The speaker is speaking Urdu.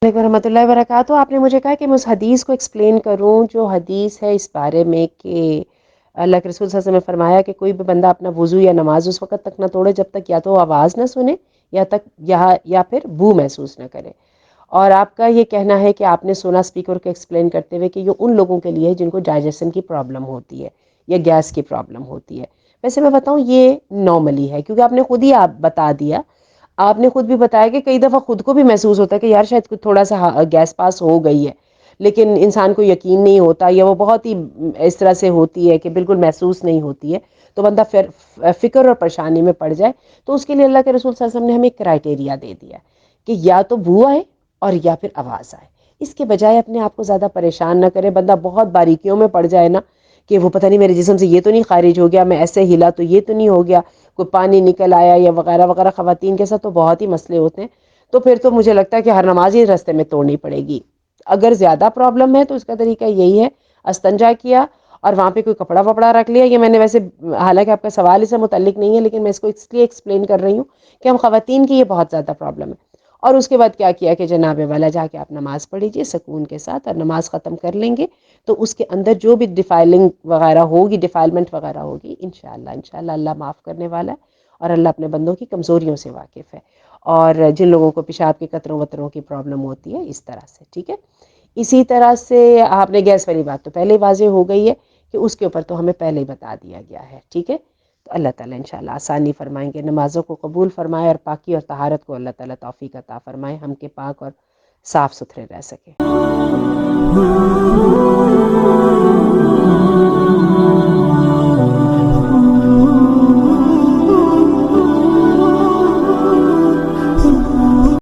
علیکم ورحمۃ اللہ وبرکاتہ. آپ نے مجھے کہا کہ میں اس حدیث کو ایکسپلین کروں جو حدیث ہے اس بارے میں کہ اللہ کے رسول صلی اللہ علیہ وسلم نے فرمایا کہ کوئی بھی بندہ اپنا وضو یا نماز اس وقت تک نہ توڑے جب تک یا تو آواز نہ سنے یا پھر بو محسوس نہ کرے. اور آپ کا یہ کہنا ہے کہ آپ نے سنا اسپیکر کو ایکسپلین کرتے ہوئے کہ یہ ان لوگوں کے لیے جن کو ڈائجیشن کی پرابلم ہوتی ہے یا گیس کی پرابلم ہوتی ہے. ویسے میں بتاؤں یہ نارملی ہے کیونکہ آپ نے خود ہی آپ بتا دیا. آپ نے خود بھی بتایا کہ کئی دفعہ خود کو بھی محسوس ہوتا ہے کہ یار شاید تھوڑا سا گیس پاس ہو گئی ہے لیکن انسان کو یقین نہیں ہوتا یا وہ بہت ہی اس طرح سے ہوتی ہے کہ بالکل محسوس نہیں ہوتی ہے تو بندہ پھر فکر اور پریشانی میں پڑ جائے. تو اس کے لیے اللہ کے رسول صلی اللہ علیہ وسلم نے ہمیں ایک کرائٹیریا دے دیا کہ یا تو بو آئے اور یا پھر آواز آئے. اس کے بجائے اپنے آپ کو زیادہ پریشان نہ کرے. بندہ بہت باریکیوں میں پڑ جائے نا کہ وہ پتہ نہیں میرے جسم سے یہ تو نہیں خارج ہو گیا, میں ایسے ہلا تو یہ تو نہیں ہو گیا, کوئی پانی نکل آیا یا وغیرہ وغیرہ. خواتین کے ساتھ تو بہت ہی مسئلے ہوتے ہیں. تو پھر تو مجھے لگتا ہے کہ ہر نماز ہی راستے میں توڑنی پڑے گی. اگر زیادہ پرابلم ہے تو اس کا طریقہ یہی ہے استنجا کیا اور وہاں پہ کوئی کپڑا وپڑا رکھ لیا. یہ میں نے ویسے حالانکہ آپ کا سوال اس سے متعلق نہیں ہے لیکن میں اس کو اس لیے ایکسپلین کر رہی ہوں کہ ہم خواتین کی یہ بہت زیادہ پرابلم ہے. اور اس کے بعد کیا کیا کہ جناب والا جا کے آپ نماز پڑھ لیجیے سکون کے ساتھ اور نماز ختم کر لیں گے تو اس کے اندر جو بھی ڈیفائلنگ وغیرہ ہوگی ڈیفائلمنٹ وغیرہ ہوگی انشاءاللہ اللہ معاف کرنے والا ہے اور اللہ اپنے بندوں کی کمزوریوں سے واقف ہے. اور جن لوگوں کو پیشاب کے قطروں وطروں کی پرابلم ہوتی ہے اس طرح سے ٹھیک ہے. اسی طرح سے آپ نے گیس والی بات تو پہلے ہی واضح ہو گئی ہے کہ اس کے اوپر تو ہمیں پہلے ہی بتا دیا گیا ہے ٹھیک ہے. تو اللہ تعالیٰ انشاءاللہ آسانی فرمائیں گے, نمازوں کو قبول فرمائے اور پاکی اور طہارت کو اللہ تعالیٰ توفیق عطا فرمائے, ہم کے پاک اور صاف ستھرے رہ سکیں.